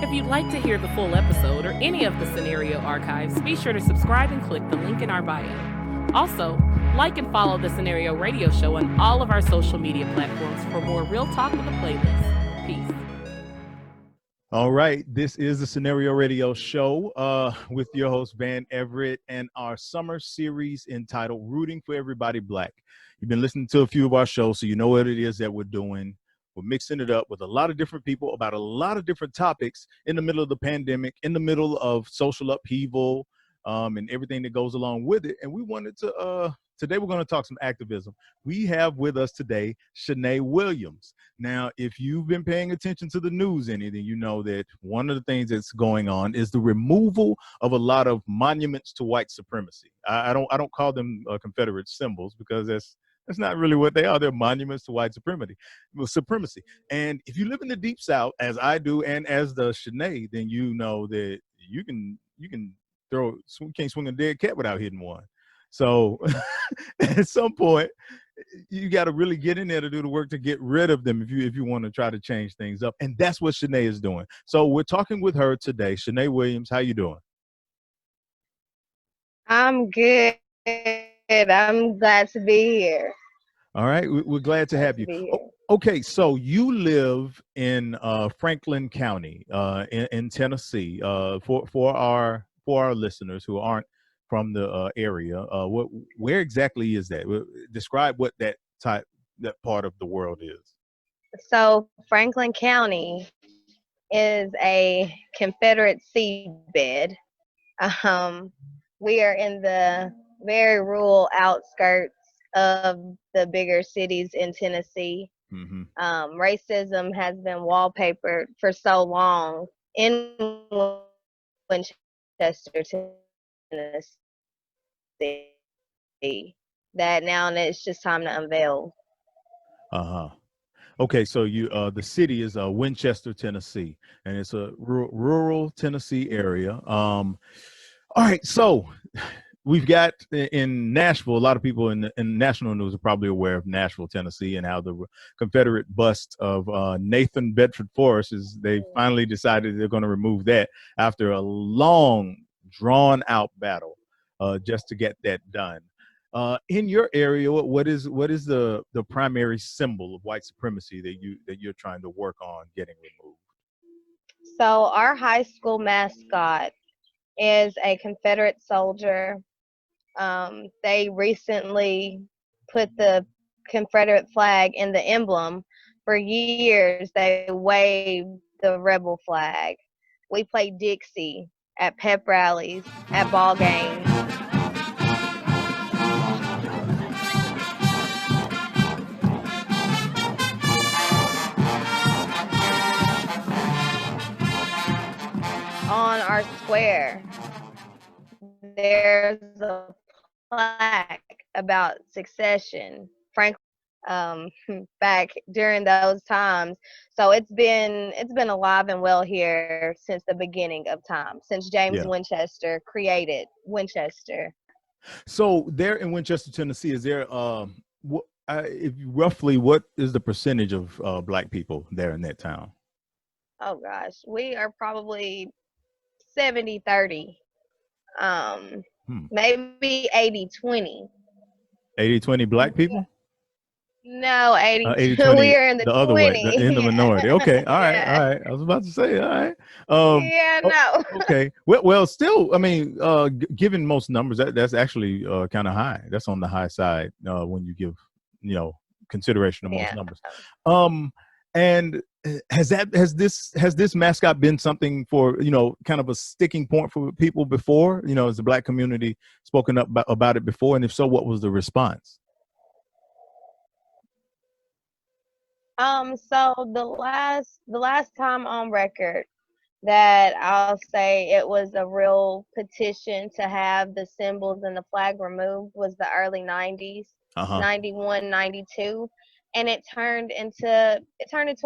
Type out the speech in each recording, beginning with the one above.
If you'd like to hear the full episode or any of the scenario archives, be sure to subscribe and click the link in our bio. Also, like and follow the Scenario Radio Show on all of our social media platforms for more real talk with a playlist. Peace. All right, this is the Scenario Radio Show with your host, Van Everett, and our summer series entitled Rooting for Everybody Black. You've been listening to a few of our shows, so you know what it is that we're doing. We're mixing it up with a lot of different people about a lot of different topics in the middle of the pandemic, in the middle of social upheaval, and everything that goes along with it. And we wanted to, today we're going to talk some activism. We have with us today, Shanae Williams. Now, if you've been paying attention to the news, anything, you know that one of the things that's going on is the removal of a lot of monuments to white supremacy. I don't call them Confederate symbols because that's not really what they are. They're monuments to white supremacy. And if you live in the Deep South, as I do, and as does Shanae, then you know that you can can't swing a dead cat without hitting one. So at some point, you got to really get in there to do the work to get rid of them if you want to try to change things up. And that's what Shanae is doing. So we're talking with her today. Shanae Williams, how you doing? I'm good. I'm glad to be here. All right, we're glad to have you. Okay, so you live in Franklin County in Tennessee. For our listeners who aren't from the area, where exactly is that? Describe what that part of the world is. So Franklin County is a Confederate seabed. We are in the very rural outskirts of the bigger cities in Tennessee. Mm-hmm. Racism has been wallpapered for so long in Winchester, Tennessee, that now it's just time to unveil. Okay, so the city is Winchester, Tennessee, and it's a rural Tennessee area. All right, so we've got in Nashville, a lot of people in national news are probably aware of Nashville, Tennessee, and how the Confederate bust of Nathan Bedford Forrest they finally decided they're going to remove that after a long, drawn-out battle just to get that done. In your area, what is the primary symbol of white supremacy that you're trying to work on getting removed? So our high school mascot is a Confederate soldier. They recently put the Confederate flag in the emblem. For years, they waved the rebel flag. We played Dixie at pep rallies, at ball games. On our square, there's a plaque about secession, frankly, back during those times. So it's been alive and well here since the beginning of time, since James Winchester created Winchester. So there in Winchester, Tennessee, is there roughly what is the percentage of black people there in that town? Oh gosh, we are probably 70-30. Maybe 80-20. 80-20 black people? No, 80-20. 80-20 We are in the other 20. way, in the minority. Okay, all right. I was about to say, all right. No. Okay. Well, still, I mean, given most numbers, that's actually kind of high. That's on the high side when you give, consideration of most numbers. And has this mascot been something for kind of a sticking point for people before? Has the black community spoken up about it before? And if so, what was the response? So the last time on record that I'll say it was a real petition to have the symbols and the flag removed was the early 90s, 91, 92. And it turned into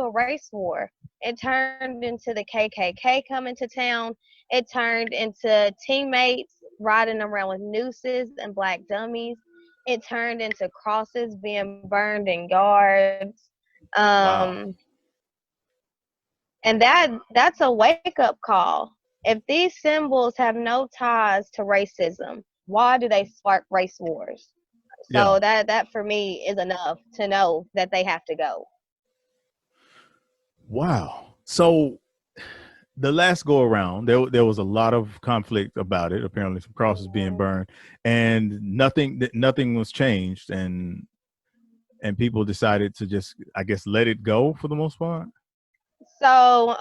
a race war. It turned into the KKK coming to town. It turned into teammates riding around with nooses and black dummies. It turned into crosses being burned in yards. Wow. And that's a wake-up call. If these symbols have no ties to racism, why do they spark race wars? Yeah. So that for me is enough to know that they have to go. Wow. So the last go around, there was a lot of conflict about it. Apparently, some crosses being burned, and nothing was changed, and people decided to just, I guess, let it go for the most part. So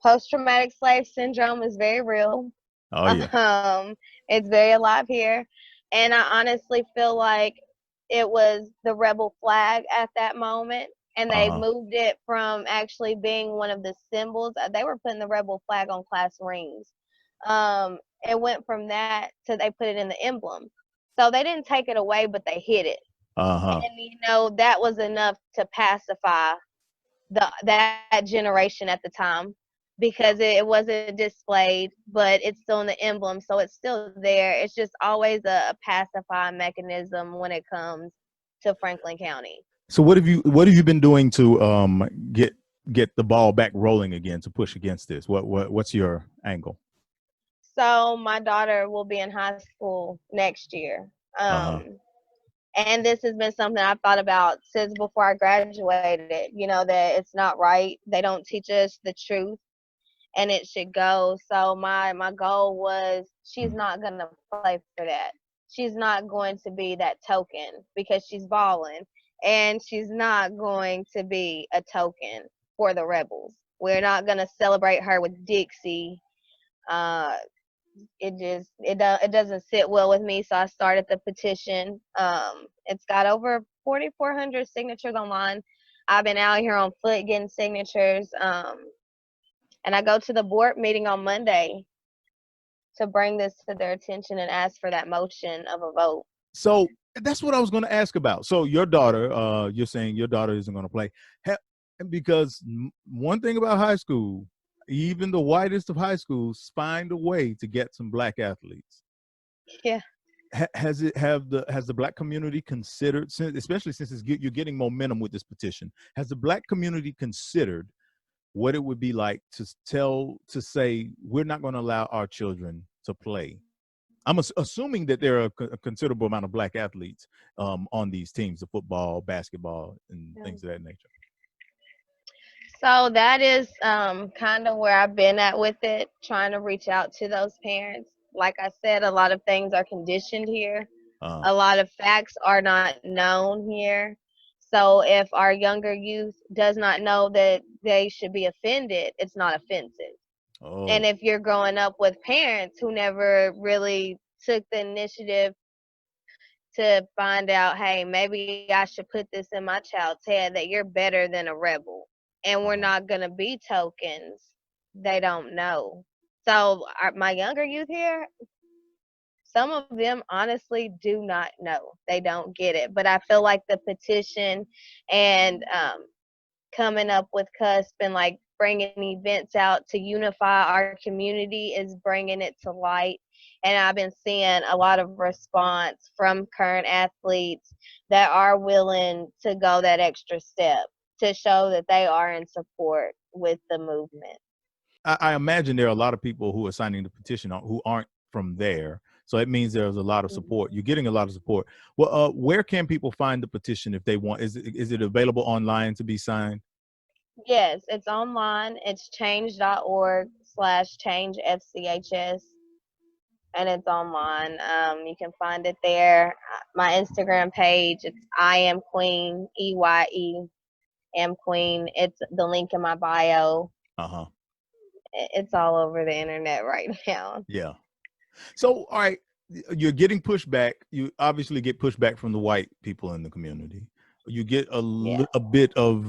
post-traumatic slave syndrome is very real. Oh yeah. It's very alive here, and I honestly feel like it was the rebel flag at that moment, and they Uh-huh. moved it from actually being one of the symbols. They were putting the rebel flag on class rings. It went from that to they put it in the emblem. So they didn't take it away, but they hid it. Uh-huh. And that was enough to pacify that generation at the time, because it wasn't displayed, but it's still in the emblem, so it's still there. It's just always a pacifying mechanism when it comes to Franklin County. So what have you been doing to get the ball back rolling again, to push against this? What's your angle? So my daughter will be in high school next year. Uh-huh. And this has been something I've thought about since before I graduated, that it's not right. They don't teach us the truth, and it should go. So my goal was, she's not going to play for that. She's not going to be that token because she's balling, and she's not going to be a token for the Rebels. We're not going to celebrate her with Dixie. It doesn't sit well with me, so I started the petition. It's got over 4,400 signatures online. I've been out here on foot getting signatures. And I go to the board meeting on Monday to bring this to their attention and ask for that motion of a vote. So that's what I was going to ask about. So your daughter, you're saying your daughter isn't going to play, because one thing about high school, even the whitest of high schools find a way to get some black athletes. Yeah. Has the black community considered, especially since you're getting momentum with this petition, has the black community considered what it would be like to say we're not going to allow our children to play? I'm assuming that there are a considerable amount of black athletes on these teams, the football, basketball, and things of that nature. So that is kind of where I've been at with it, trying to reach out to those parents. Like I said, a lot of things are conditioned here. A lot of facts are not known here. So if our younger youth does not know that they should be offended, it's not offensive. Oh. And if you're growing up with parents who never really took the initiative to find out, hey, maybe I should put this in my child's head that you're better than a rebel, and we're not going to be tokens, they don't know. So my younger youth here, some of them honestly do not know. They don't get it. But I feel like the petition and coming up with CUSP and like bringing events out to unify our community is bringing it to light. And I've been seeing a lot of response from current athletes that are willing to go that extra step to show that they are in support with the movement. I imagine there are a lot of people who are signing the petition who aren't from there. So it means there's a lot of support. You're getting a lot of support. Well, where can people find the petition if they want? Is it available online to be signed? Yes, it's online. It's change.org/changefchs, and it's online. You can find it there. My Instagram page, it's I am Queen, EYEM Queen. It's the link in my bio. Uh-huh. It's all over the internet right now. Yeah. So, all right, you're getting pushback. You obviously get pushback from the white people in the community. You get a bit of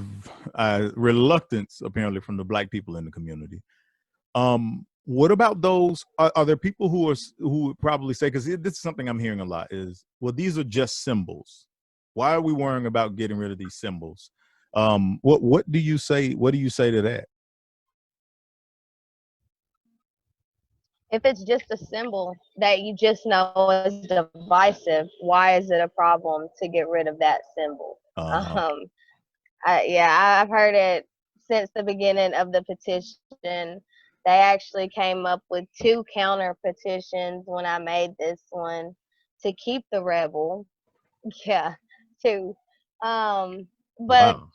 reluctance, apparently, from the black people in the community. What about those? Are there people who would probably say, because this is something I'm hearing a lot, is, well, these are just symbols. Why are we worrying about getting rid of these symbols? What do you say? What do you say to that? If it's just a symbol that you just know is divisive, why is it a problem to get rid of that symbol? Uh-huh. I've heard it since the beginning of the petition. They actually came up with 2 counter petitions when I made this one to keep the rebel. Yeah, 2. But Wow.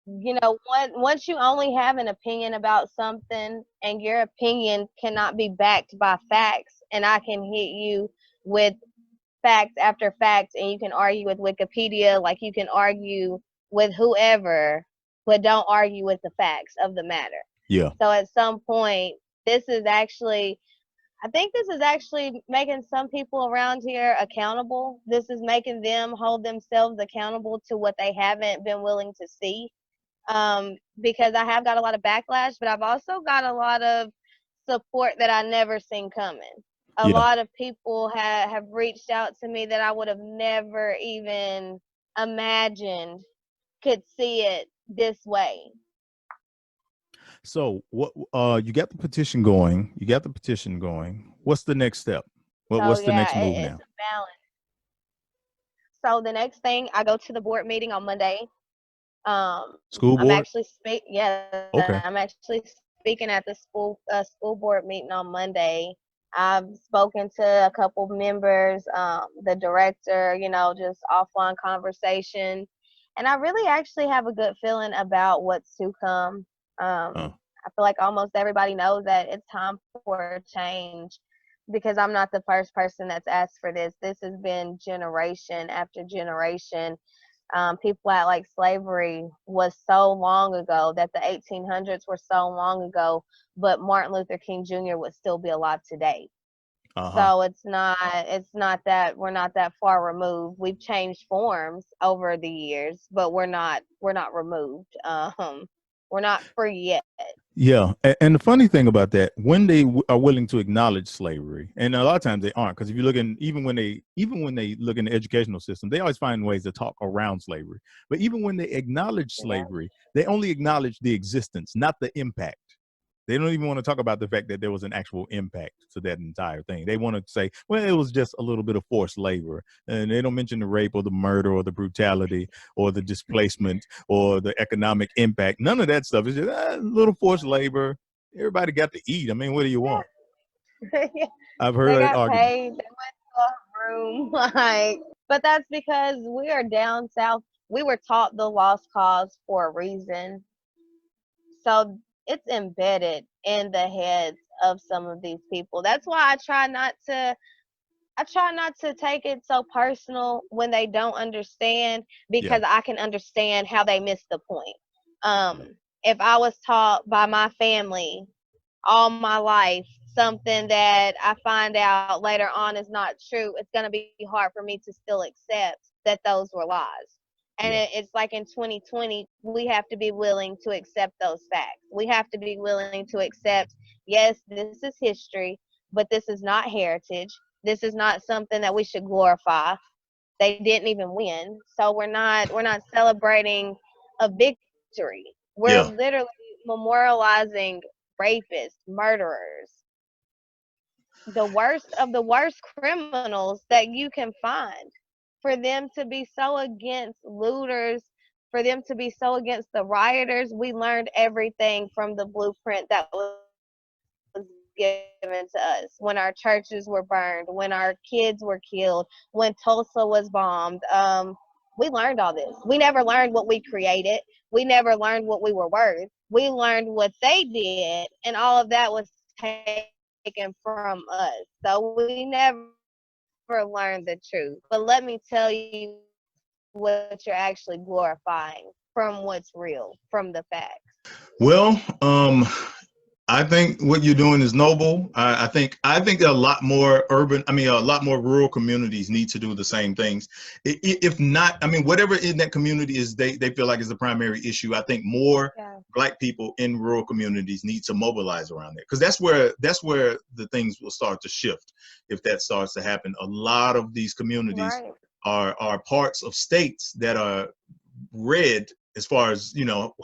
once you only have an opinion about something and your opinion cannot be backed by facts, and I can hit you with facts after facts, and you can argue with Wikipedia, like you can argue with whoever, but don't argue with the facts of the matter. Yeah. So at some point, this is actually, I think this is actually making some people around here accountable. This is making them hold themselves accountable to what they haven't been willing to see. Because I have got a lot of backlash, but I've also got a lot of support that I never seen coming. A Yeah. lot of people have reached out to me that I would have never even imagined could see it this way. So what you got the petition going. You got the petition going. What's the next step? So What's the next yeah, move it's now? a balance. So the next thing, I go to the board meeting on Monday. School I'm board? actually Okay. I'm actually speaking at the school board meeting on Monday. I've spoken to a couple members, the director, just offline conversation, and I really actually have a good feeling about what's to come. Uh, I feel like almost everybody knows that it's time for a change, because I'm not the first person that's asked for this. This has been generation after generation. People act like slavery was so long ago, that the 1800s were so long ago, but Martin Luther King Jr. would still be alive today. uh-huh. So it's not that we're not that far removed. We've changed forms over the years, but we're not removed. We're not free yet. Yeah, and the funny thing about that, when they are willing to acknowledge slavery, and a lot of times they aren't, because if you look in, even when they look in the educational system, they always find ways to talk around slavery. But even when they acknowledge Yeah. slavery, they only acknowledge the existence, not the impact. They don't even want to talk about the fact that there was an actual impact to that entire thing. They want to say, well, it was just a little bit of forced labor. And they don't mention the rape or the murder or the brutality or the displacement or the economic impact. None of that stuff. It's just a little forced labor. Everybody got to eat. I mean, what do you want? I've heard They that got argument. paid. They went to a room, like, but that's because we are down south. We were taught the lost cause for a reason. So it's embedded in the heads of some of these people. That's why I try not to take it so personal when they don't understand, Yeah. because I can understand how they missed the point. Yeah. If I was taught by my family all my life something that I find out later on is not true, it's going to be hard for me to still accept that those were lies. And Yeah. it's like in 2020, we have to be willing to accept those facts. We have to be willing to accept, yes, this is history, but this is not heritage. This is not something that we should glorify. They didn't even win. So we're not celebrating a victory. We're Yeah. literally memorializing rapists, murderers, the worst of the worst criminals that you can find. For them to be so against looters, for them to be so against the rioters, we learned everything from the blueprint that was given to us. When our churches were burned, when our kids were killed, when Tulsa was bombed, we learned all this. We never learned what we created. We never learned what we were worth. We learned what they did, and all of that was taken from us. So we never learned the truth. But let me tell you what you're actually glorifying from what's real, from the facts. Well, I think what you're doing is noble. I think a lot more a lot more rural communities need to do the same things. If not, I mean, whatever in that community is they feel like is the primary issue. I think more Yeah. Black people in rural communities need to mobilize around it, because that's where the things will start to shift. If that starts to happen, a lot of these communities Right. are parts of states that are red as far as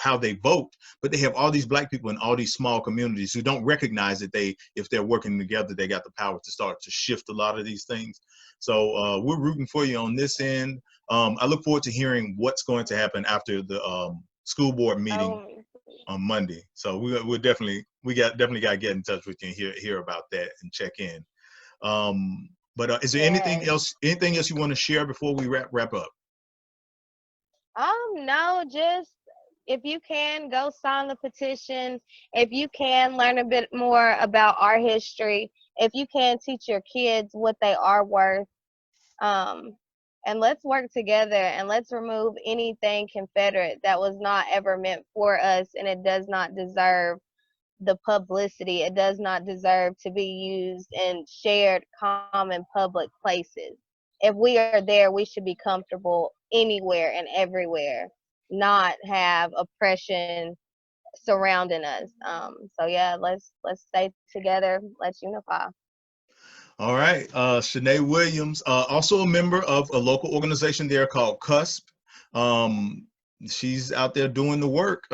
how they vote, but they have all these Black people in all these small communities who don't recognize that if they're working together, they got the power to start to shift a lot of these things. So we're rooting for you on this end. I look forward to hearing what's going to happen after the school board meeting Oh, on Monday. So we definitely got to get in touch with you and hear about that and check in. But is there anything else you want to share before we wrap up? No, just if you can go sign the petition, if you can learn a bit more about our history, if you can teach your kids what they are worth, and let's work together and let's remove anything Confederate that was not ever meant for us, and it does not deserve the publicity. It does not deserve to be used in shared common public places. If we are there, we should be comfortable anywhere and everywhere, not have oppression surrounding us. So yeah, let's stay together. Let's unify. All right. Shanae Williams, also a member of a local organization there called CUSP. She's out there doing the work.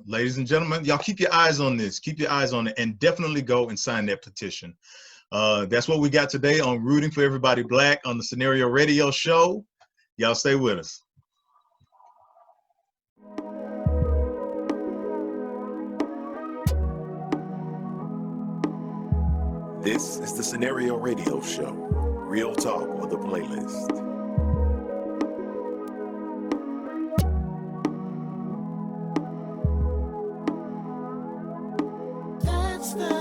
Ladies and gentlemen, y'all keep your eyes on this. Keep your eyes on it, and definitely go and sign that petition. That's what we got today on Rooting for Everybody Black on the Scenario Radio Show. Y'all stay with us. This is the Scenario Radio Show. Real talk on the playlist. That's the